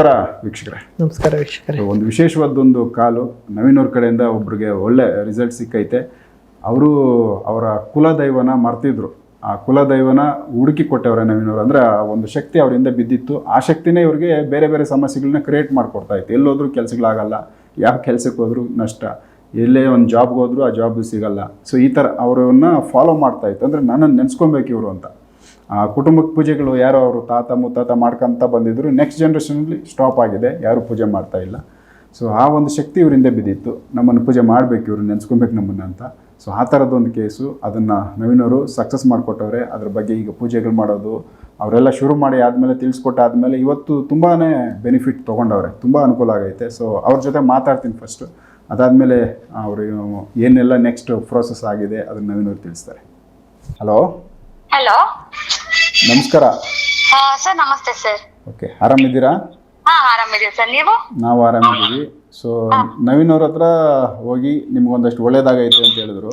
ನಮಸ್ಕಾರ ವೀಕ್ಷಕರೇ. ನಮಸ್ಕಾರ ವೀಕ್ಷಕರೇ. ಒಂದು ವಿಶೇಷವಾದೊಂದು ಕಾಲು ನವೀನ್ ಅವ್ರ ಕಡೆಯಿಂದ ಒಬ್ರಿಗೆ ಒಳ್ಳೆ ರಿಸಲ್ಟ್ ಸಿಕ್ಕೈತೆ. ಅವರು ಅವರ ಕುಲದೈವನ ಮರ್ತಿದ್ರು. ಆ ಕುಲದೈವನ ಹುಡುಕಿ ಕೊಟ್ಟವ್ರೆ ನವೀನ್ ಅವರು. ಅಂದರೆ ಒಂದು ಶಕ್ತಿ ಅವರಿಂದ ಬಿದ್ದಿತ್ತು. ಆ ಶಕ್ತಿನೇ ಇವ್ರಿಗೆ ಬೇರೆ ಬೇರೆ ಸಮಸ್ಯೆಗಳನ್ನ ಕ್ರಿಯೇಟ್ ಮಾಡಿಕೊಡ್ತಾ ಇತ್ತು. ಎಲ್ಲೋದ್ರೂ ಕೆಲಸಗಳಾಗಲ್ಲ, ಯಾವ ಕೆಲಸಕ್ಕೆ ಹೋದ್ರೂ ನಷ್ಟ, ಎಲ್ಲೇ ಒಂದು ಜಾಬ್ಗೆ ಹೋದ್ರೂ ಆ ಜಾಬ್ ಸಿಗಲ್ಲ. ಸೊ ಈ ಥರ ಅವರನ್ನ ಫಾಲೋ ಮಾಡ್ತಾ ಇತ್ತು. ಅಂದರೆ ನನ್ನನ್ನು ನೆನೆಸ್ಕೊಬೇಕು ಇವರು ಅಂತ. ಕುಟುಂಬಕ್ಕೆ ಪೂಜೆಗಳು ಯಾರೋ ಅವರು ತಾತ ಮುತ್ತಾತ ಮಾಡ್ಕೊತ ಬಂದಿದ್ರು. ನೆಕ್ಸ್ಟ್ ಜನ್ರೇಷನಲ್ಲಿ ಸ್ಟಾಪ್ ಆಗಿದೆ, ಯಾರೂ ಪೂಜೆ ಮಾಡ್ತಾ ಇಲ್ಲ. ಸೊ ಆ ಒಂದು ಶಕ್ತಿ ಇವರಿಂದ ಬಿದ್ದಿತ್ತು. ನಮ್ಮನ್ನು ಪೂಜೆ ಮಾಡಬೇಕು, ಇವರು ನೆನೆಸ್ಕೊಬೇಕು ನಮ್ಮನ್ನು ಅಂತ. ಸೊ ಆ ಥರದ್ದೊಂದು ಕೇಸು, ಅದನ್ನು ನವೀನವರು ಸಕ್ಸಸ್ ಮಾಡಿಕೊಟ್ಟವ್ರೆ. ಅದ್ರ ಬಗ್ಗೆ ಈಗ ಪೂಜೆಗಳು ಮಾಡೋದು ಅವರೆಲ್ಲ ಶುರು ಮಾಡಿ ಆದಮೇಲೆ ತಿಳಿಸ್ಕೊಟ್ಟಾದ್ಮೇಲೆ ಇವತ್ತು ತುಂಬಾ ಬೆನಿಫಿಟ್ ತೊಗೊಂಡವ್ರೆ, ತುಂಬ ಅನುಕೂಲ ಆಗೈತೆ. ಸೊ ಅವ್ರ ಜೊತೆ ಮಾತಾಡ್ತೀನಿ ಫಸ್ಟು. ಅದಾದಮೇಲೆ ಅವರು ಏನೆಲ್ಲ ನೆಕ್ಸ್ಟ್ ಪ್ರೋಸೆಸ್ ಆಗಿದೆ ಅದನ್ನು ನವೀನವ್ರು ತಿಳಿಸ್ತಾರೆ. ಹಲೋ ಹಲೋ, ನಮಸ್ಕಾರ ಸರ್. ನಮಸ್ತೆ ಸರ್. ಓಕೆ, ಆರಾಮಿದ್ದೀರಾ? ಆರಾಮಿದ್ದೀವಿ ಸರ್, ನೀವು? ನಾವು ಆರಾಮಿದ್ದೀವಿ. ಸೊ ನವೀನ್ ಅವ್ರ ಹತ್ರ ಹೋಗಿ ನಿಮ್ಗೊಂದಷ್ಟು ಒಳ್ಳೇದಾಗೈತೆ ಅಂತ ಹೇಳಿದ್ರು.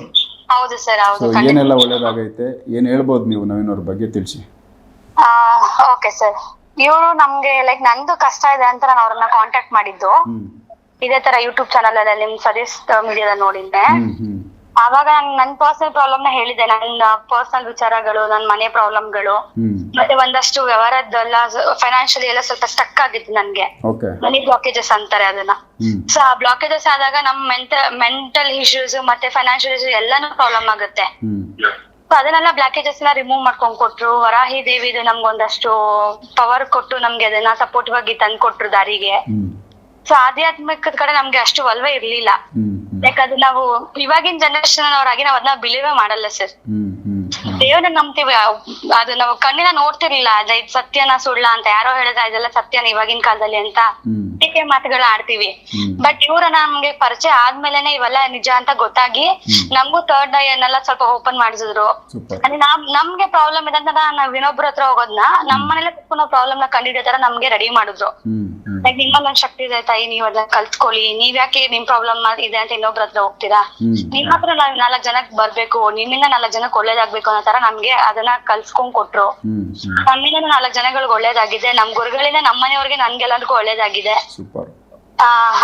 ಹೌದು ಸರ್, ಸೊ ಹೌದು. ಏನೆಲ್ಲ ಒಳ್ಳೇದಾಗೈತೆ, ಏನು ಹೇಳ್ಬೋದು ನೀವು ನವೀನ್ ಅವ್ರ ಬಗ್ಗೆ ತಿಳಿಸಿ. Okay sir. ಇವರು ನಮ್ಗೆ ಲೈಕ್ ನಂದು ಕಷ್ಟ ಇದೆ ಅಂತ ನಾನು ಅವ್ರನ್ನ ಕಾಂಟ್ಯಾಕ್ಟ್ ಮಾಡಿದ್ದು. ಇದೇ ತರ ಯೂಟ್ಯೂಬ್ ಚಾನಲ್ ಅಲ್ಲಿ ನಿಮ್ ಸಜೆಸ್ಟ್ ಮೀಡಿಯಾದ ನೋಡಿದ್ದೆ. ಆವಾಗ ನನ್ ಪರ್ಸನಲ್ ಪ್ರಾಬ್ಲಮ್ ನ ಹೇಳಿದೆ, ನನ್ನ ಪರ್ಸನಲ್ ವಿಚಾರಗಳು, ನನ್ನ ಮನೆ ಪ್ರಾಬ್ಲಮ್ಗಳು, ಮತ್ತೆ ಒಂದಷ್ಟು ವ್ಯವಹಾರದೆಲ್ಲ ಫೈನಾನ್ಷಿಯಲಿ ಎಲ್ಲ ಸ್ವಲ್ಪ ಸ್ಟಕ್ ಆಗಿತ್ತು ನನ್ಗೆ. ಮನಿ ಬ್ಲಾಕೇಜಸ್ ಅಂತಾರೆ ಅದನ್ನ. ಸೊ ಆ ಬ್ಲಾಕೇಜಸ್ ಆದಾಗ ನಮ್ ಮೆಂಟಲ್ ಇಶ್ಯೂಸ್ ಮತ್ತೆ ಫೈನಾನ್ಷಿಯಲ್ ಇಶ್ಯೂಸ್ ಎಲ್ಲಾನು ಪ್ರಾಬ್ಲಮ್ ಆಗುತ್ತೆ. ಸೊ ಅದನ್ನೆಲ್ಲ ಬ್ಲಾಕೇಜಸ್ ಎಲ್ಲ ರಿಮೂವ್ ಮಾಡ್ಕೊಂಡ್ ಕೊಟ್ರು. ವರಾಹಿ ದೇವಿದು ನಮ್ಗೊಂದಷ್ಟು ಪವರ್ ಕೊಟ್ಟು ನಮ್ಗೆ ಅದನ್ನ ಸಪೋರ್ಟಿವ್ ಆಗಿ ತಂದ್ ಕೊಟ್ರು ದಾರಿಗೆ. ಸೊ ಆಧ್ಯಾತ್ಮಿಕದ ಕಡೆ ನಮ್ಗೆ ಅಷ್ಟು ಒಲವೇ ಇರ್ಲಿಲ್ಲ. ಲೈಕ್ ಅದು ನಾವು ಇವಾಗಿನ ಜನರೇಷನ್ ಅವರಾಗಿ ನಾವ್ ಅದನ್ನ ಬಿಲೀವೇ ಮಾಡಲ್ಲ ಸರ್. ದೇವ್ರನ್ನ ನಂಬ್ತೀವಿ, ಅದು ನಾವು ಕಣ್ಣಿನ ನೋಡ್ತಿರ್ಲಿಲ್ಲ. ಇದು ಸತ್ಯನ ಸುಳ್ಳ ಅಂತ ಯಾರೋ ಹೇಳಿದ ಇದೆಲ್ಲ ಸತ್ಯನ ಇವಾಗಿನ ಕಾಲದಲ್ಲಿ ಅಂತ ಟೀಕೆ ಮಾತುಗಳ ಆಡ್ತೀವಿ. ಬಟ್ ಇವ್ರ ನಮ್ಗೆ ಪರಿಚಯ ಆದ್ಮೇಲೆನೆ ಇವೆಲ್ಲ ನಿಜ ಅಂತ ಗೊತ್ತಾಗಿ ನಮಗೂ ಥರ್ಡ್ ಐ ಅನ್ನೆಲ್ಲ ಸ್ವಲ್ಪ ಓಪನ್ ಮಾಡಿಸಿದ್ರು. ಅಂದ್ರೆ ನಮ್ಗೆ ಪ್ರಾಬ್ಲಮ್ ಇದೆ ಅಂತ ನಾವ್ ಇನ್ನೊಬ್ರ ಹತ್ರ ಹೋಗೋದ್ನ ನಮ್ಮ ಮನೇಲೆ ಕುತ್ಕೊಂಡು ಪ್ರಾಬ್ಲಮ್ ನ ಕಂಡಿಡಿಯೋ ತರ ನಮ್ಗೆ ರೆಡಿ ಮಾಡಿದ್ರು. ಲೈಕ್ ನಿಮ್ಮಲ್ಲಿ ಒಂದ್ ಶಕ್ತಿ ಇದೆ ತಾಯಿ, ನೀವ್ ಅದನ್ನ ಕಲ್ತ್ಕೊಳ್ಳಿ, ನೀವ್ ಯಾಕೆ ನಿಮ್ ಪ್ರಾಬ್ಲಮ್ ಇದೆ ಅಂತ ಇನ್ನೊಬ್ರ ಹತ್ರ ಹೋಗ್ತೀರಾ, ನಿಮ್ ಹತ್ರ ನಾಲ್ಕ್ ಜನಕ್ ಬರ್ಬೇಕು, ನಿಮ್ಮಿಂದ 4 ಜನಕ್ಕೆ ಒಳ್ಳೇದಾಗ್ಬೇಕು ಅನ್ನೋ ತರ ನಮ್ಗೆ ಅದನ್ನ ಕಲ್ಸ್ಕೊಂಡ್ ಕೊಟ್ರು. ನಮ್ಮಿಂದ 4 ಜನಗಳಿಗೆ ಒಳ್ಳೇದಾಗಿದೆ, ನಮ್ ಗುರುಗಳಿಂದ ನಮ್ಮ ಮನೆಯವ್ರಿಗೆ ನನ್ಗೆಲ್ಲರಿಗೂ ಒಳ್ಳೇದಾಗಿದೆ.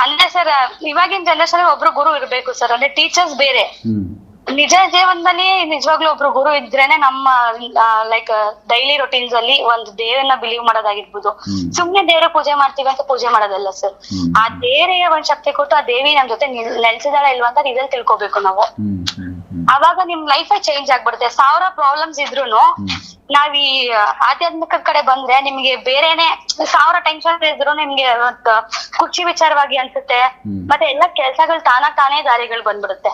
ಅಂದ್ರೆ ಸರ್ ಇವಾಗಿನ ಜನರೇಷನ್ ಒಬ್ರು ಗುರು ಇರ್ಬೇಕು ಸರ್. ಅಂದ್ರೆ ಟೀಚರ್ಸ್ ಬೇರೆ, ನಿಜ ಜೀವನದಲ್ಲಿ ನಿಜವಾಗ್ಲೂ ಒಬ್ರು ಗುರು ಇದ್ರೇನೆ ನಮ್ಮ ಲೈಕ್ ಡೈಲಿ ರೊಟೀನ್ಸ್ ಅಲ್ಲಿ ಒಂದು ದೇವರನ್ನ ಬಿಲೀವ್ ಮಾಡೋದಾಗಿರ್ಬೋದು. ಸುಮ್ನೆ ದೇವ್ರ ಪೂಜೆ ಮಾಡ್ತೀವಿ ಅಂತ ಪೂಜೆ ಮಾಡೋದಲ್ಲ ಸರ್. ಆ ದೇವರಿಗೆ ಒಂದ್ ಶಕ್ತಿ ಕೊಟ್ಟು ಆ ದೇವಿ ನಮ್ ಜೊತೆ ನೆಲೆಸಿದಾಳ ಇಲ್ವಾ ಅಂತ ಇದನ್ನ ತಿಳ್ಕೊಬೇಕು ನಾವು. ಅವಾಗ ನಿಮ್ ಲೈಫ್ ಚೇಂಜ್ ಆಗ್ಬಿಡುತ್ತೆ. 1000 ಪ್ರಾಬ್ಲಮ್ಸ್ ಇದ್ರುನು ನಾವ್ ಈ ಆಧ್ಯಾತ್ಮಿಕ ಕಡೆ ಬಂದ್ರೆ ನಿಮ್ಗೆ ಬೇರೆನೆ 1000 ಟೆನ್ಷನ್ ಇದ್ರು ನಿಮ್ಗೆ ಖುಷಿ ವಿಚಾರವಾಗಿ ಅನ್ಸುತ್ತೆ. ಮತ್ತೆ ಎಲ್ಲಾ ಕೆಲ್ಸಗಳು ತಾನೇ ದಾರಿಗಳು ಬಂದ್ಬಿಡುತ್ತೆ.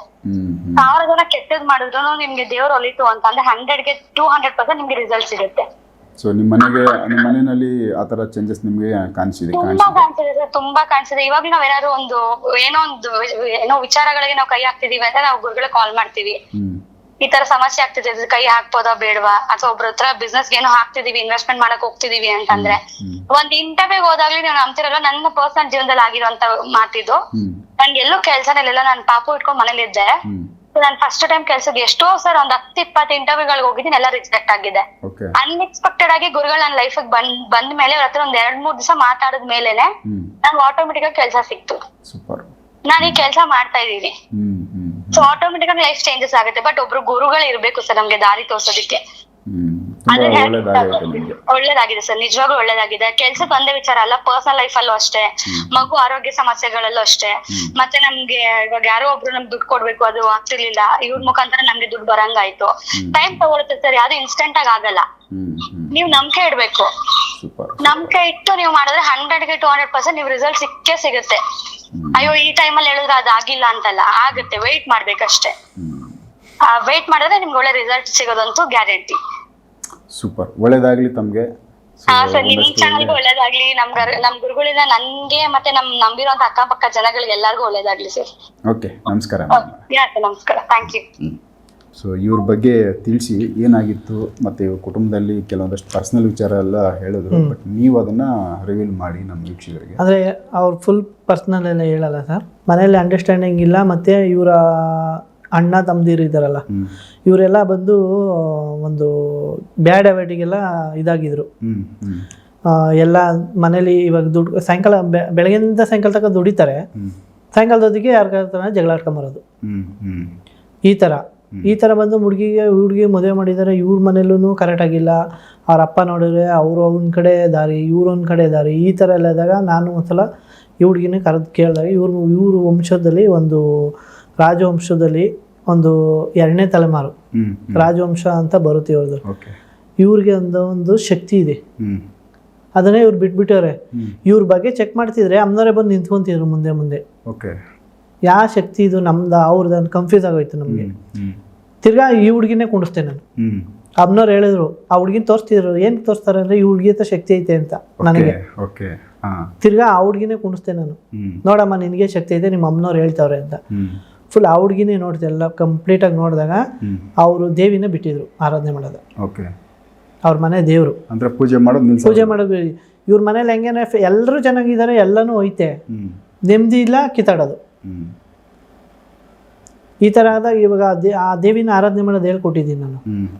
1000 ಜನ ಕೆಟ್ಟದ್ ಮಾಡಿದ್ರು ನಿಮ್ಗೆ ದೇವ್ರು ಒಲಿತು ಅಂತ ಅಂದ್ರೆ 100ಗೆ 200% ನಿಮ್ಗೆ ರಿಸಲ್ಟ್ ಸಿಗುತ್ತೆ. ಸೊ ನಿಮ್ಮ ಮನೆಯಲ್ಲಿ ಆತರ ಚೇಂಜಸ್ ನಿಮ್ಗೆ ಕಾಣಿಸಿದೆ? ತುಂಬಾ ಕಾಣಿಸಿದೆ. ಇವಾಗ ನಾವ್ ಏನಾದ್ರು ಏನೋ ವಿಚಾರಗಳಿಗೆ ನಾವು ಕೈ ಹಾಕ್ತಿದೀವಿ ಅಂತ ನಾವು ಗುರುಗಳಿಗೆ ಕಾಲ್ ಮಾಡ್ತೀವಿ. ಈ ತರ ಸಮಸ್ಯೆ ಆಗ್ತಿದೆ, ಕೈ ಹಾಕ್ಬೋದಾ ಬೇಡವಾ, ಅಥವಾ ಒಬ್ರ ಹತ್ರ ಬಿಸ್ನೆಸ್ ಏನೋ ಹಾಕ್ತಿದೀವಿ, ಇನ್ವೆಸ್ಟ್ಮೆಂಟ್ ಮಾಡಕ್ ಹೋಗ್ತಿದೀವಿ ಅಂತಂದ್ರೆ ಒಂದ್ ಇಂಟರ್ವ್ಯೂ ಹೋದಾಗ್ಲಿ ನೀವು ನಂಬ್ತಿರಲ್ಲ, ನನ್ನ ಪರ್ಸನಲ್ ಜೀವನದಲ್ಲಿ ಆಗಿರುವಂತ ಮಾತಿದ್ದು. ನನ್ಗೆ ಎಲ್ಲೂ ಕೆಲ್ಸನೆಲ್ಲ ನಾನು ಪಾಪು ಇಟ್ಕೊಂಡ್ ಮನೇಲಿ ಇದ್ದೆ. ನಾನು ಫಸ್ಟ್ ಟೈಮ್ ಕೆಲ್ಸಕ್ಕೆ ಎಷ್ಟೋ ಸರ್ ಒಂದ್ 10-20 ಇಂಟರ್ವ್ಯೂಗಳಿಗೆ ಹೋಗಿದ್ದೀನಿ, ಎಲ್ಲ ರಿಜೆಕ್ಟ್ ಆಗಿದೆ. ಅನ್ಎಕ್ಸ್ಪೆಕ್ಟೆಡ್ ಆಗಿ ಗುರುಗಳು ನನ್ನ ಲೈಫ್ ಬಂದ ಮೇಲೆ ಅವ್ರ ಹತ್ರ ಒಂದ್ 2-3 ದಿವಸ ಮಾತಾಡಿದ ಮೇಲೆನೆ ನನ್ಗೆ ಆಟೋಮೆಟಿಕ್ ಆಗಿ ಕೆಲ್ಸ ಸಿಕ್ತು. ನಾನು ಈ ಕೆಲ್ಸ ಮಾಡ್ತಾ ಇದೀನಿ. ಸೊ ಆಟೋಮೆಟಿಕ್ ಆಗಿ ಲೈಫ್ ಚೇಂಜಸ್ ಆಗುತ್ತೆ. ಬಟ್ ಒಬ್ರು ಗುರುಗಳು ಇರ್ಬೇಕು ಸರ್ ನಮ್ಗೆ ದಾರಿ ತೋರ್ಸೋದಿಕ್ಕೆ. ಒಳ್ಳೇದಾಗಿದೆ ಸರ್, ನಿಜವಾಗ್ಲೂ ಒಳ್ಳೇದಾಗಿದೆ. ಕೆಲ್ಸಕ್ಕೆ ಒಂದೇ ವಿಚಾರ ಅಲ್ಲ, ಪರ್ಸನಲ್ ಲೈಫ್ ಅಲ್ಲೂ ಅಷ್ಟೇ, ಮಗು ಆರೋಗ್ಯ ಸಮಸ್ಯೆಗಳಲ್ಲೂ ಅಷ್ಟೇ. ಮತ್ತೆ ನಮ್ಗೆ ಇವಾಗ ಯಾರೋ ಒಬ್ರು ನಮ್ಗೆ ದುಡ್ಡು ಕೊಡ್ಬೇಕು, ಅದು ಆಗ್ತಿರ್ಲಿಲ್ಲ. ಇವ್ರ ಮುಖಾಂತರ ನಮ್ಗೆ ದುಡ್ಡು ಬರಂಗಾಯ್ತು. ಟೈಮ್ ತಗೊಳುತ್ತೆ ಸರ್, ಯಾವ್ದು ಇನ್ಸ್ಟೆಂಟ್ ಆಗಿ ಆಗಲ್ಲ. ನೀವ್ ನಂಬಿಕೆ ಇಡ್ಬೇಕು. ನಂಬಿಕೆ ಇಟ್ಟು ನೀವು ಮಾಡಿದ್ರೆ 100ಗೆ 200% ನೀವು ರಿಸಲ್ಟ್ ಸಿಕ್ಕೇ ಸಿಗುತ್ತೆ. ಅಯ್ಯೋ ಈ ಟೈಮಲ್ಲಿ ಹೇಳಿದ್ರೆ ಅದಾಗಿಲ್ಲ ಅಂತಲ್ಲ, ಆಗುತ್ತೆ. ವೆಯ್ಟ್ ಮಾಡ್ಬೇಕಷ್ಟೇ. ವೆಯ್ಟ್ ಮಾಡಿದ್ರೆ ನಿಮ್ಗೆ ಒಳ್ಳೆ ರಿಸಲ್ಟ್ ಸಿಗೋದಂತೂ ಗ್ಯಾರಂಟಿ. ಸೂಪರ್, ಒಳ್ಳೇದಾಗ್ಲಿ ತಮ್ಗೆ. ಸರ್ ನಿಮ್ ಚಾನಲ್ಗೂ ಒಳ್ಳೇದಾಗ್ಲಿ, ನಮ್ ಗುರುಗಳಿಂದ ನನ್ಗೆ ಮತ್ತೆ ನಮ್ ನಂಬಿರುವಂತ ಅಕ್ಕಪಕ್ಕ ಜನಗಳಿಗೆ ಎಲ್ಲರಿಗೂ ಒಳ್ಳೇದಾಗ್ಲಿ ಸರ್. ಓಕೆ, ನಮಸ್ಕಾರ. ನಮಸ್ಕಾರ, ಥ್ಯಾಂಕ್ ಯು. ಸೊ ಇವ್ರ ಬಗ್ಗೆ ತಿಳಿಸಿ ಏನಾಗಿತ್ತು, ಮತ್ತು ಇವ್ರ ಕುಟುಂಬದಲ್ಲಿ ಕೆಲವೊಂದಷ್ಟು ಪರ್ಸನಲ್ ವಿಚಾರ ಎಲ್ಲ ಹೇಳಿದ್ರು. ಬಟ್ ನೀವು ಅದನ್ನು ರಿವೀಲ್ ಮಾಡಿ ನಮ್ಮ ವೀಕ್ಷಕರಿಗೆ. ಅಂದರೆ ಅವ್ರು ಫುಲ್ ಪರ್ಸ್ನಲ್ ಎಲ್ಲ ಹೇಳಲ್ಲ ಸರ್. ಮನೇಲಿ ಅಂಡರ್ಸ್ಟ್ಯಾಂಡಿಂಗ್ ಇಲ್ಲ. ಮತ್ತು ಇವರ ಅಣ್ಣ ತಮ್ಮದಿರು ಇದ್ದಾರಲ್ಲ, ಇವರೆಲ್ಲ ಬಂದು ಒಂದು ಬ್ಯಾಡ್ ಹ್ಯಾಬಿಟಿಗೆಲ್ಲ ಇದಾಗಿದ್ರು. ಎಲ್ಲ ಮನೇಲಿ ಇವಾಗ ದುಡ್ಡು ಸಾಯಂಕಾಲ ಬೆಳಗ್ಗೆಯಿಂದ ಸಾಯಂಕಾಲ ತನಕ ದುಡಿತಾರೆ, ಸಾಯಂಕಾಲದೊತ್ತಿಗೆ ಯಾರಿಗಾರ ಜಗಳ ಆಡ್ಕೊಂಬರೋದು. ಈ ಥರ ಬಂದು ಹುಡುಗಿ ಮದುವೆ ಮಾಡಿದ್ದಾರೆ. ಇವ್ರ ಮನೇಲೂ ಕರೆಕ್ಟ್ ಆಗಿಲ್ಲ, ಅವ್ರ ಅಪ್ಪ ನೋಡಿದ್ರೆ ಅವರು ಅವ್ನ ಕಡೆ ದಾರಿ, ಇವ್ರು ಒಂದು ಕಡೆ ದಾರಿ, ಈ ಥರ ಎಲ್ಲ ಇದ್ದಾಗ ನಾನು ಒಂದ್ಸಲ ಈ ಹುಡುಗಿನ ಕರೆದು ಕೇಳಿದಾಗ ಇವ್ರ ವಂಶದಲ್ಲಿ ಒಂದು ರಾಜವಂಶದಲ್ಲಿ ಒಂದು 2ನೇ ತಲೆಮಾರು ರಾಜವಂಶ ಅಂತ ಬರುತ್ತೆ ಇವ್ರದ್ದು. ಇವ್ರಿಗೆ ಒಂದು ಶಕ್ತಿ ಇದೆ, ಅದನ್ನೇ ಇವ್ರು ಬಿಟ್ಬಿಟ್ಟವ್ರೆ. ಇವ್ರ ಬಗ್ಗೆ ಚೆಕ್ ಮಾಡ್ತಿದ್ರೆ ಅಮ್ಮನವರೇ ಬಂದು ನಿಂತ್ಕೊಂತಿದ್ರು ಮುಂದೆ. ಯಾವ ಶಕ್ತಿ ಇದು ನಮ್ದು ಅವ್ರದ್ದು ಅಂತ ಕನ್ಫ್ಯೂಸ್ ಆಗೋಯ್ತು ನಮಗೆ. ತಿರ್ಗಾ ಈ ಹುಡುಗಿನೇ ಕುಂಡಿಸ್ತೆ ನಾನು. ಅಮ್ಮನವ್ರು ಹೇಳಿದ್ರು, ಆ ಹುಡುಗಿನ ತೋರಿಸ್ತಿದ್ರು. ಏನ್ ತೋರಿಸ್ತಾರೆ ಅಂದ್ರೆ ಈ ಹುಡುಗಿ ಹತ್ರ ಶಕ್ತಿ ಐತೆ ಅಂತ ನನಗೆ. ತಿರ್ಗಾ ಆ ಹುಡುಗಿನೇ ಕುಂಡಿಸ್ತೆ ನಾನು. ನೋಡಮ್ಮ ನಿನಗೆ ಶಕ್ತಿ ಐತೆ, ನಿಮ್ಮ ಅಮ್ಮನವ್ರು ಹೇಳ್ತಾವ್ರೆ ಅಂತ. ಫುಲ್ ಆ ಹುಡುಗಿನೇ ನೋಡ್ದೆ, ಎಲ್ಲ ಕಂಪ್ಲೀಟ್ ಆಗಿ ನೋಡಿದಾಗ ಅವರು ದೇವಿನ ಬಿಟ್ಟಿದ್ರು ಆರಾಧನೆ ಮಾಡೋದು. ಅವ್ರ ಮನೆ ದೇವ್ರು ಅಂದ್ರೆ ಪೂಜೆ ಮಾಡೋದು. ಇವ್ರ ಮನೇಲಿ ಹೆಂಗೇನೆ ಎಲ್ಲರೂ ಚೆನ್ನಾಗಿದ್ದಾರೆ, ಎಲ್ಲನೂ ಐತೆ, ನೆಮ್ಮದಿ ಇಲ್ಲ, ಕಿತ್ತಾಡೋದು. ಈ ಥರ ಆದಾಗ ಇವಾಗ ಆ ದೇವಿನ ಆರಾಧನೆ ಮಾಡೋದು ಹೇಳ್ಕೊಟ್ಟಿದ್ದೀನಿ ನಾನು.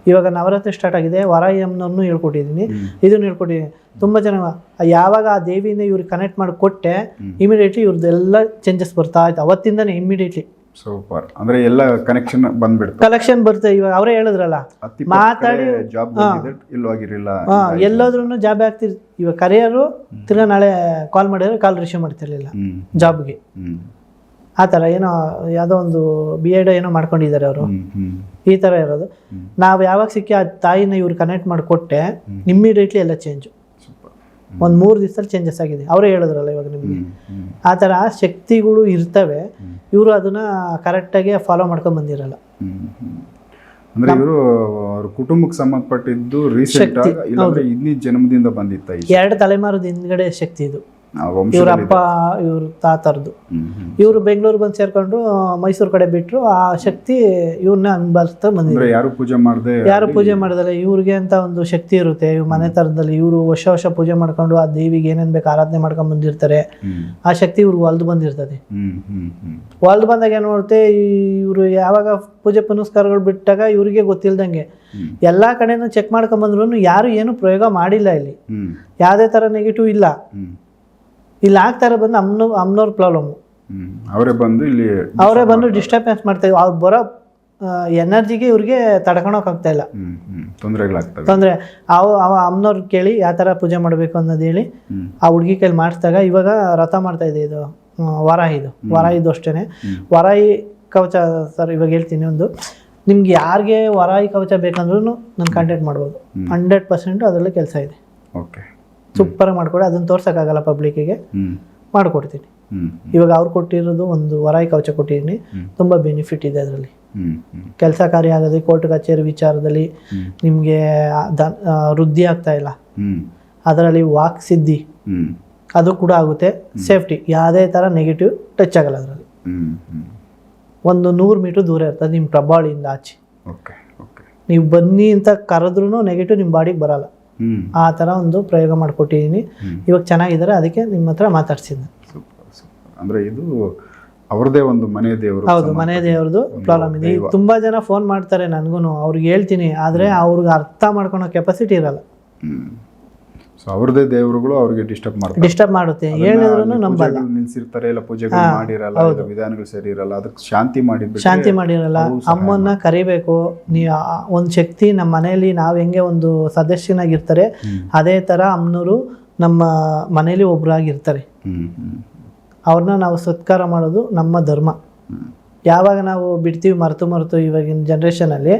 ಇವಾಗ ನವರಾತ್ರಿ ಸ್ಟಾರ್ಟ್ ಆಗಿದೆ, ವರಾಯಿ ಅಮ್ಮನವ್ರನ್ನೂ ಹೇಳ್ಕೊಟ್ಟಿದ್ದೀನಿ, ಇದನ್ನು ಹೇಳ್ಕೊಟ್ಟಿದ್ದೀನಿ. ತುಂಬ ಚೆನ್ನಾಗಿ ಯಾವಾಗ ಆ ದೇವಿನ ಇವ್ರಿಗೆ ಕನೆಕ್ಟ್ ಮಾಡಿ ಕೊಟ್ಟೆ, ಇಮಿಡಿಯೇಟ್ಲಿ ಇವ್ರದ್ದೆಲ್ಲ ಚೇಂಜಸ್ ಬರ್ತಾ ಇತ್ತು ಅವತ್ತಿಂದನೇ. Immediately super. ಅಂದ್ರೆ ಎಲ್ಲ ಕನೆಕ್ಷನ್ ಬರುತ್ತೆ. ಇವಾಗ ಅವರೇ ಹೇಳಿದ್ರಲ್ಲ, ಮಾತಾಡಿ ಎಲ್ಲೋದ್ರೂ ಜಾಬ್ ಆಗ್ತಿರ್. ಇವಾಗ ಕರಿಯರು ತಿರ್ಗಾ ನಾಳೆ ಕಾಲ್ ಮಾಡಿದ್ರೆ ಕಾಲ್ ರಿಸೀವ್ ಮಾಡ್ತಿರ್ಲಿಲ್ಲ ಜಾಬ್ಗೆ. ಆ ಥರ ಏನೋ ಯಾವುದೋ ಒಂದು B.Ed ಏನೋ ಮಾಡ್ಕೊಂಡಿದ್ದಾರೆ ಅವರು. ಈ ಥರ ಇರೋದು. ನಾವು ಯಾವಾಗ ಸಿಕ್ಕಿ ಆ ತಾಯಿನ ಇವ್ರು ಕನೆಕ್ಟ್ ಮಾಡಿಕೊಟ್ಟೆ, ಇಮ್ಮಿಡಿಯೇಟ್ಲಿ ಎಲ್ಲ ಚೇಂಜು. ಒಂದು 3 ದಿವಸದಲ್ಲಿ ಚೇಂಜಸ್ ಆಗಿದೆ. ಅವರೇ ಹೇಳಿದ್ರಲ್ಲ ಇವಾಗ ನಿಮಗೆ. ಆ ಥರ ಶಕ್ತಿಗಳು ಇರ್ತವೆ, ಇವರು ಅದನ್ನ ಕರೆಕ್ಟಾಗಿ ಫಾಲೋ ಮಾಡ್ಕೊಂಡು ಬಂದಿರಲ್ಲ. ಅಂದ್ರೆ ಇವರು ಅವ್ರ ಕುಟುಂಬಕ್ಕೆ ಸಂಬಂಧಪಟ್ಟಿದ್ದು ರೀಸೆಂಟ್ ಇಲ್ಲಾಂದ್ರೆ ಇನ್ನಿ ಜನ್ಮದಿಂದ ಬಂದಿತ್ತ? 2 ತಲೆಮಾರದ ಹಿಂದ್ಗಡೆ ಶಕ್ತಿ ಇದು. ಇವ್ರ ಅಪ್ಪ ಇವ್ರ ತಾತರದು. ಇವರು ಬೆಂಗಳೂರು ಬಂದು ಸೇರ್ಕೊಂಡು ಮೈಸೂರು ಕಡೆ ಬಿಟ್ರು. ಆ ಶಕ್ತಿ ಇವ್ರನ್ನ ಅನ್ಬಾರ್ಸ್ತಾ ಬಂದಿದ್ರು. ಯಾರು ಪೂಜೆ ಮಾಡಿದ್ರೆ ಇವ್ರಿಗೆ ಅಂತ ಒಂದು ಶಕ್ತಿ ಇರುತ್ತೆ. ಇವ್ರ ಮನೆ ತರದಲ್ಲಿ ಇವರು ವರ್ಷ ಪೂಜೆ ಮಾಡ್ಕೊಂಡು ಆ ದೇವಿಗೆ ಏನೇನ್ ಬೇಕು ಆರಾಧನೆ ಮಾಡ್ಕೊಂಡ್ ಬಂದಿರ್ತಾರೆ. ಆ ಶಕ್ತಿ ಇವ್ರಿಗೆ ಹೊಲ್ದು ಬಂದಿರ್ತದೆ. ಹೊಲ್ದು ಬಂದಾಗ ಏನ್ ನೋಡುತ್ತೆ, ಇವ್ರು ಯಾವಾಗ ಪೂಜೆ ಪುನಸ್ಕಾರಗಳು ಬಿಟ್ಟಾಗ ಇವ್ರಿಗೆ ಗೊತ್ತಿಲ್ದಂಗೆ ಎಲ್ಲಾ ಕಡೆನೂ ಚೆಕ್ ಮಾಡ್ಕೊಂಡ್ ಬಂದ್ರು ಯಾರು ಏನು ಪ್ರಯೋಗ ಮಾಡಿಲ್ಲ. ಇಲ್ಲಿ ಯಾವ್ದೇ ತರ ನೆಗೆಟಿವ್ ಇಲ್ಲ. ಇಲ್ಲಿ ಆಗ್ತಾರೆ ಬಂದು ಅಮ್ಮನವ್ರ ಪ್ರಾಬ್ಲಮ್. ಅವರೇ ಬಂದು ಡಿಸ್ಟರ್ಬೆನ್ಸ್ ಮಾಡ್ತಾ ಇದ್ರು. ಅವ್ರು ಬರೋ ಎನರ್ಜಿಗೆ ಇವ್ರಿಗೆ ತಡ್ಕೊಳಕ್ ಆಗ್ತಾ ಇಲ್ಲ, ತೊಂದರೆ. ಅವ ಅಮ್ಮನವ್ರು ಕೇಳಿ ಯಾವ ಥರ ಪೂಜೆ ಮಾಡಬೇಕು ಅನ್ನೋದು ಹೇಳಿ ಆ ಹುಡುಗಿ ಕೈಲಿ ಮಾಡಿಸಿದಾಗ ಇವಾಗ ರಥ ಮಾಡ್ತಾ ಇದೆ. ಇದು ವರಾಯಿದು ಅಷ್ಟೇನೆ. ವರಾಯಿ ಕವಚ ಸರ್ ಇವಾಗ ಹೇಳ್ತೀನಿ. ನಿಮ್ಗೆ ಯಾರಿಗೆ ವರಾಯಿ ಕವಚ ಬೇಕಂದ್ರೂ ನಾನು ಕಾಂಟ್ಯಾಕ್ಟ್ ಮಾಡ್ಬೋದು. 100% ಅದರಲ್ಲಿ ಕೆಲಸ ಇದೆ. ಸೂಪರ್ ಮಾಡ್ಕೊಡಿ. ಅದನ್ನ ತೋರ್ಸಕ್ಕಾಗಲ್ಲ ಪಬ್ಲಿಕ್ಕಿಗೆ, ಮಾಡ್ಕೊಡ್ತೀನಿ. ಇವಾಗ ಅವ್ರು ಕೊಟ್ಟಿರೋದು ಒಂದು ವರಾಯಿ ಕವಚ ಕೊಟ್ಟಿದ್ದೀನಿ. ತುಂಬ ಬೆನಿಫಿಟ್ ಇದೆ ಅದರಲ್ಲಿ. ಕೆಲಸ ಕಾರ್ಯ ಆಗೋದು, ಕೋರ್ಟ್ ಕಚೇರಿ ವಿಚಾರದಲ್ಲಿ ನಿಮಗೆ ವೃದ್ಧಿ ಆಗ್ತಾ ಇಲ್ಲ, ಅದರಲ್ಲಿ ವಾಕ್ ಸಿದ್ಧಿ ಅದು ಕೂಡ ಆಗುತ್ತೆ. ಸೇಫ್ಟಿ, ಯಾವುದೇ ಥರ ನೆಗೆಟಿವ್ ಟಚ್ ಆಗಲ್ಲ ಅದರಲ್ಲಿ. ಒಂದು 100 ಮೀಟರ್ ದೂರ ಇರ್ತದೆ ನಿಮ್ಮ ಪ್ರಭಾಳಿಯಿಂದ ಆಚೆ. ನೀವು ಬನ್ನಿ ಅಂತ ಕರೆದ್ರೂ ನೆಗೆಟಿವ್ ನಿಮ್ಮ ಬಾಡಿಗೆ ಬರಲ್ಲ. ಆ ಥರ ಒಂದು ಪ್ರಯೋಗ ಮಾಡಿಕೊಟ್ಟಿದ್ದೀನಿ. ಇವಾಗ ಚೆನ್ನಾಗಿದ್ದಾರೆ, ಅದಕ್ಕೆ ನಿಮ್ಮ ಹತ್ರ ಮಾತಾಡ್ಸಿದ್ದೆ. ಅಂದರೆ ಇದು ಅವ್ರದೇ ಒಂದು ಮನೆ ದೇವರು. ಹೌದು, ಮನೆ ದೇವ್ರದ್ದು ಪ್ರಾಬ್ಲಮ್ ಇದೆ. ತುಂಬ ಜನ ಫೋನ್ ಮಾಡ್ತಾರೆ ನನಗೂ, ಅವ್ರಿಗೆ ಹೇಳ್ತೀನಿ, ಆದರೆ ಅವ್ರಿಗೆ ಅರ್ಥ ಮಾಡ್ಕೊಳೋ ಕೆಪಾಸಿಟಿ ಇರಲ್ಲ. ಸೊ ಅವ್ರದೇ ದೇವರುಗಳು ಅವ್ರಿಗೆ ಡಿಸ್ಟರ್ಬ್ ಮಾಡುತ್ತೆ. ಹೇಳಿದ್ರು ನಂಬಲ್ಲ. ನಿಲ್ಸಿರ್ತಾರೆ, ಇಲ್ಲ ಪೂಜೆಗಳು ಮಾಡಿರಲ್ಲ, ವಿಧಾನಗಳು ಸರಿ ಇರಲ್ಲ, ಅದಕ್ಕೆ ಶಾಂತಿ ಮಾಡಿರಲ್ಲ. ಅಮ್ಮನ್ನ ಕರಿಬೇಕು. ನೀವು ಒಂದು ಶಕ್ತಿ ನಮ್ಮ ಮನೆಯಲ್ಲಿ ನಾವು ಹೆಂಗೆ ಒಂದು ಸದಸ್ಯನಾಗಿರ್ತಾರೆ, ಅದೇ ಥರ ಅಮ್ಮನವರು ನಮ್ಮ ಮನೇಲಿ ಒಬ್ಬರಾಗಿರ್ತಾರೆ. ಅವ್ರನ್ನ ನಾವು ಸತ್ಕಾರ ಮಾಡೋದು ನಮ್ಮ ಧರ್ಮ. ಯಾವಾಗ ನಾವು ಬಿಡ್ತೀವಿ ಮರೆತು ಇವಾಗಿನ ಜನ್ರೇಷನಲ್ಲಿ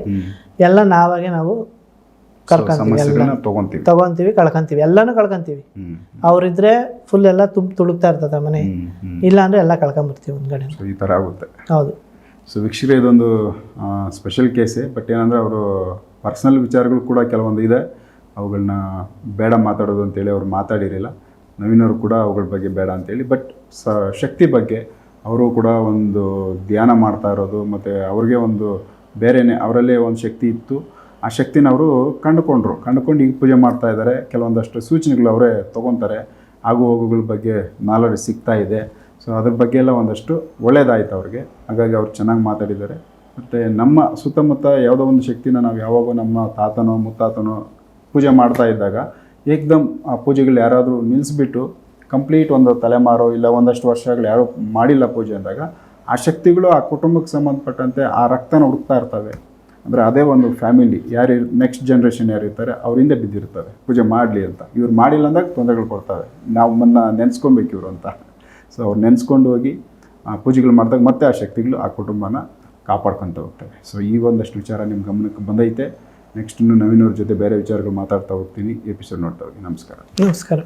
ಎಲ್ಲ ನಾವಾಗೆ ನಾವು ತಗೊಂತೀವಿ, ಕಳ್ಕೊಂತೀವಿ, ಎಲ್ಲಾನು ಕಳ್ಕೊಂತೀವಿ. ಅವ್ರಿದ್ರೆ ಫುಲ್ ಎಲ್ಲ ತುಳುಕ್ತಾ ಇರ್ತದೆ ಮನೆ, ಇಲ್ಲ ಅಂದ್ರೆ ಎಲ್ಲ ಕಳ್ಕೊಂಡ್ಬರ್ತೀವಿ ಒಂದ್ಗಡೆ. ಈ ಥರ ಆಗುತ್ತೆ. ಹೌದು. ಸೊ ವೀಕ್ಷಕರೇ, ಇದೊಂದು ಸ್ಪೆಷಲ್ ಕೇಸೇ. ಬಟ್ ಏನಂದರೆ ಅವರು ಪರ್ಸ್ನಲ್ ವಿಚಾರಗಳು ಕೂಡ ಕೆಲವೊಂದು ಇದೆ, ಅವುಗಳನ್ನ ಬೇಡ ಮಾತಾಡೋದು ಅಂತೇಳಿ ಅವ್ರು ಮಾತಾಡಿರಲಿಲ್ಲ. ನವೀನವರು ಕೂಡ ಅವುಗಳ ಬಗ್ಗೆ ಬೇಡ ಅಂತೇಳಿ. ಬಟ್ ಶಕ್ತಿ ಬಗ್ಗೆ ಅವರು ಕೂಡ ಒಂದು ಧ್ಯಾನ ಮಾಡ್ತಾ ಇರೋದು, ಮತ್ತು ಅವ್ರಿಗೆ ಒಂದು ಬೇರೆಯೇ ಅವರಲ್ಲೇ ಒಂದು ಶಕ್ತಿ ಇತ್ತು. ಆ ಶಕ್ತಿನ ಅವರು ಕಂಡುಕೊಂಡು ಈಗ ಪೂಜೆ ಮಾಡ್ತಾ ಇದ್ದಾರೆ. ಕೆಲವೊಂದಷ್ಟು ಸೂಚನೆಗಳು ಅವರೇ ತೊಗೊತಾರೆ. ಆಗು ಹೋಗುಗಳ ಬಗ್ಗೆ ನಾಲೆಡ್ಜ್ ಸಿಗ್ತಾ ಇದೆ. ಸೊ ಅದ್ರ ಬಗ್ಗೆ ಎಲ್ಲ ಒಂದಷ್ಟು ಒಳ್ಳೆಯದಾಯಿತು ಅವ್ರಿಗೆ. ಹಾಗಾಗಿ ಅವ್ರು ಚೆನ್ನಾಗಿ ಮಾತಾಡಿದ್ದಾರೆ. ಮತ್ತು ನಮ್ಮ ಸುತ್ತಮುತ್ತ ಯಾವುದೋ ಒಂದು ಶಕ್ತಿನ ನಾವು ಯಾವಾಗೋ ನಮ್ಮ ತಾತನೋ ಮುತ್ತಾತನೋ ಪೂಜೆ ಮಾಡ್ತಾ ಇದ್ದಾಗ ಏಕ್ದಮ್ ಆ ಪೂಜೆಗಳು ಯಾರಾದರೂ ನಿಲ್ಲಿಸ್ಬಿಟ್ಟು ಕಂಪ್ಲೀಟ್ ಒಂದು ತಲೆಮಾರು ಇಲ್ಲ ಒಂದಷ್ಟು ವರ್ಷಗಳು ಯಾರೂ ಮಾಡಿಲ್ಲ ಪೂಜೆ ಅಂದಾಗ ಆ ಶಕ್ತಿಗಳು ಆ ಕುಟುಂಬಕ್ಕೆ ಸಂಬಂಧಪಟ್ಟಂತೆ ಆ ರಕ್ತನ ಹುಡುಕ್ತಾ ಇರ್ತವೆ. ಅಂದರೆ ಅದೇ ಒಂದು ಫ್ಯಾಮಿಲಿ ಯಾರು ನೆಕ್ಸ್ಟ್ ಜನ್ರೇಷನ್ ಯಾರು ಇರ್ತಾರೆ ಅವರಿಂದ ಬಿದ್ದಿರ್ತವೆ ಪೂಜೆ ಮಾಡಲಿ ಅಂತ. ಇವ್ರು ಮಾಡಿಲ್ಲ ಅಂದಾಗ ತೊಂದರೆಗಳು ಕೊಡ್ತವೆ, ನಾವು ನೆನೆಸ್ಕೊಬೇಕು ಇವರು ಅಂತ. ಸೊ ಅವ್ರು ನೆನೆಸ್ಕೊಂಡು ಹೋಗಿ ಪೂಜೆಗಳು ಮಾಡಿದಾಗ ಮತ್ತೆ ಆ ಶಕ್ತಿಗಳು ಆ ಕುಟುಂಬನ ಕಾಪಾಡ್ಕೊತ ಹೋಗ್ತವೆ. ಸೊ ಈ ಒಂದಷ್ಟು ವಿಚಾರ ನಿಮ್ಮ ಗಮನಕ್ಕೆ ಬಂದೈತೆ. ನೆಕ್ಸ್ಟ್ ಇನ್ನು ನವೀನ್ ಅವ್ರ ಜೊತೆ ಬೇರೆ ವಿಚಾರಗಳು ಮಾತಾಡ್ತಾ ಹೋಗ್ತೀನಿ. ಎಪಿಸೋಡ್ ನೋಡ್ತಾ ಹೋಗಿ. ನಮಸ್ಕಾರ. ನಮಸ್ಕಾರ.